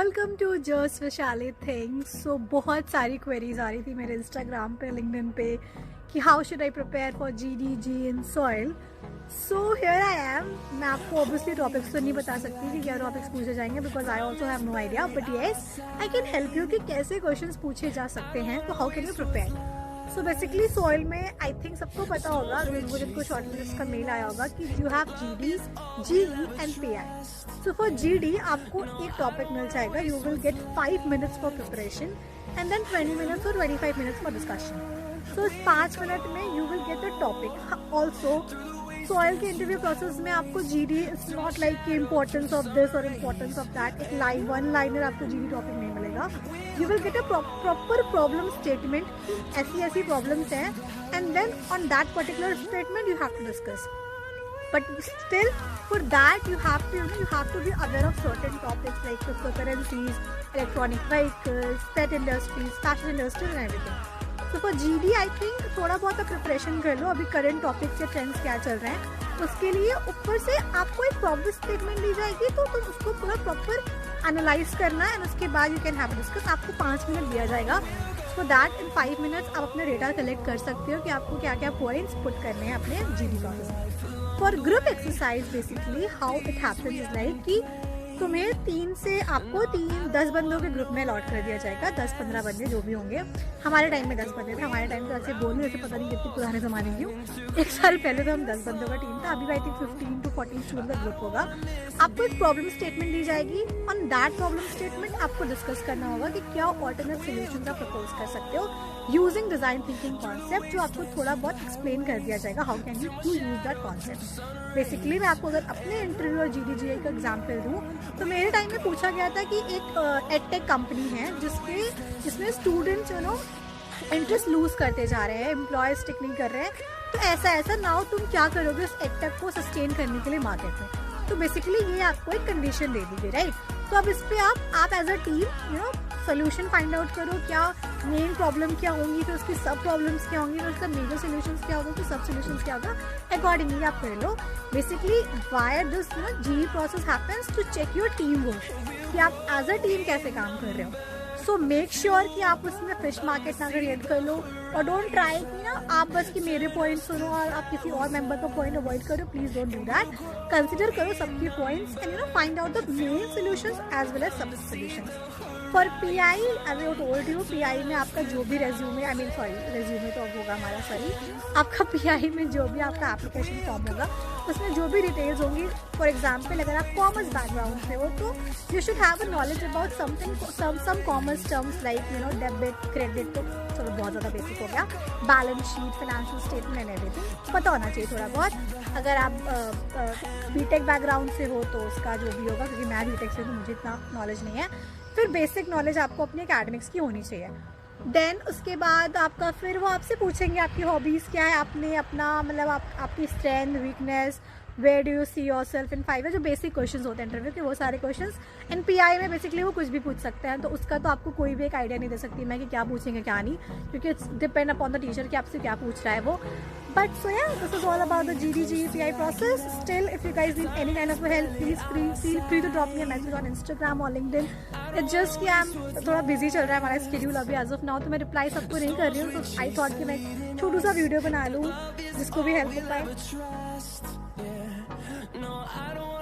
Welcome to just Vaishali things. So बहुत सारी queries आ रही थी मेरे इंस्टाग्राम पे, लिंक्डइन पे कि how should I prepare for GDG in soil. So here I am. मैं आपको ऑब्वियसली टॉपिक्स तो नहीं बता सकती कि क्या टॉपिक्स पूछे जाएंगे because I also have no idea, but yes I can help you कि कैसे क्वेश्चन पूछे जा सकते हैं, तो how can you prepare. So basically SAIL में आई थिंक सबको पता होगा, मुझे कुछ शॉर्टलिस्ट का मेल आया होगा कि you have GD, GE and PI। So for GD आपको एक टॉपिक मिल जाएगा, you will get 5 minutes for preparation and then 20 minutes और 25 minutes फॉर डिस्कशन। सो इस 5 मिनट में you will get the topic. Also SAIL के इंटरव्यू प्रोसेस में आपको GD इट्स नॉट लाइक कि इम्पोर्टेंस ऑफ दिस और इम्पोर्टेंस ऑफ दैट, एक one liner आपको GD टॉपिक नहीं मिलेगा। You will get a proper problem statement, ऐसी प्रॉब्लम्स हैं and then on that particular statement you have to discuss. But still, for that you have to be aware of certain topics like cryptocurrencies, electronic vehicles, pet industries, fashion industry and everything. So for GD I think थोड़ा बहुत preparation कर लो, अभी current topics या trends क्या चल रहे हैं उसके लिए। ऊपर से आपको एक प्रॉपर स्टेटमेंट दी जाएगी तो तुम उसको पूरा प्रॉपर एनालाइज करना है एंड उसके बाद यू कैन हैव डिस्कस। आपको 5 मिनट दिया जाएगा, सो दैट इन 5 minutes आप अपने डेटा कलेक्ट कर सकते हो कि आपको क्या क्या पॉइंट्स पुट करने हैं अपने GD प्रोसेस में। For group exercise basically how it happens is like कि तुम्हें 10 बंदों के ग्रुप में अलॉट कर दिया जाएगा, 10-15 बंदे जो भी होंगे। हमारे टाइम में 10 बंदे थे, हमारे टाइम तो ऐसे बोलने जैसे पता नहीं कितने पुराने ज़माने की हूँ। 1 साल पहले तो हम 10 बंदों का टीम था, अभी आई थिंक 15 to 14 स्टूडेंट का ग्रुप होगा। आपको एक प्रॉब्लम स्टेटमेंट दी जाएगी, ऑन दैट प्रॉब्लम स्टेटमेंट आपको डिस्कस करना होगा कि क्या ऑल्टरनेट सोल्यूशन का प्रपोज कर सकते हो यूजिंग डिजाइन थिंकिंग कॉन्सेप्ट, जो आपको थोड़ा बहुत एक्सप्लेन कर दिया जाएगा how can you use that concept. Basically मैं आपको अगर अपने इंटरव्यू और GDGA का एग्जाम्पल दूँ तो मेरे टाइम में पूछा गया था कि एक एडटेक कंपनी है जिसमें स्टूडेंट्स इंटरेस्ट लूज करते जा रहे हैं, एम्प्लॉयज स्टिक नहीं कर रहे हैं, तो ऐसा नाउ तुम क्या करोगे उस एडटेक को सस्टेन करने के लिए मार्केट में। तो बेसिकली ये आपको एक कंडीशन दे दी गई, राइट। तो अब इस पे आप as a team solution find out करो, क्या मेन प्रॉब्लम क्या होंगी, फिर उसकी सब प्रॉब्लम्स क्या होंगी, फिर उसका मेजर सोल्यूशंस क्या होगा, फिर सब सोल्यूशंस क्या होगा, अकॉर्डिंगली आप कर लो। Basically why are this GE process happens to check your team work कि आप एज अ टीम कैसे काम कर रहे हो। सो मेक श्योर कि आप उसमें फिश मार्केट ना क्रिएट कर लो और डोंट ट्राई कि आप बस कि मेरे पॉइंट सुनो और आप किसी और मेंबर का पॉइंट अवॉइड करो। Please don't do that. Consider करो सबके points and find out the main solutions as well as sub solutions. For PI as I told you, PI में आपका जो भी रेज्यूमे रेज्यूमे तो अब होगा हमारा, आपका PI में जो भी आपका एप्लीकेशन फॉर्म होगा उसमें जो भी डिटेल्स होंगी। फॉर एग्जाम्पल अगर आप कॉमर्स बैकग्राउंड से हो तो you should have a knowledge about some commerce terms like debit, credit, तो चलो बहुत ज़्यादा बेसिक हो गया, balance sheet, financial statement and everything पता होना चाहिए थोड़ा बहुत। अगर आप BTech बैकग्राउंड से हो तो उसका जो भी होगा, क्योंकि मैं BTech से तो मुझे इतना नॉलेज नहीं है। फिर बेसिक नॉलेज आपको अपने एकेडमिक्स की होनी चाहिए। देन उसके बाद आपका फिर वो आपसे पूछेंगे आपकी हॉबीज़ क्या है, आपने अपना आपकी strength, weakness, where do you see yourself in 5 year, जो बेसिक क्वेश्चंस होते हैं इंटरव्यू के, वो सारे क्वेश्चंस। इन PI में बेसिकली वो कुछ भी पूछ सकते हैं, तो उसका तो आपको कोई भी एक आइडिया नहीं दे सकती मैं कि क्या पूछेंगे क्या नहीं, क्योंकि it's depend upon the teacher कि आपसे क्या पूछ रहा है वो। But so yeah, this is all about the GDG PI process. Still, if you guys need any kind of help, please feel free to drop me a message on Instagram or LinkedIn. It's just कि थोड़ा busy चल रहा है हमारा schedule अभी as of now, तो मैं reply सबको नहीं कर रही हूँ, तो आई थॉट कि मैं छोटू सा वीडियो बना लूँ जिसको भी हेल्प हो पाए।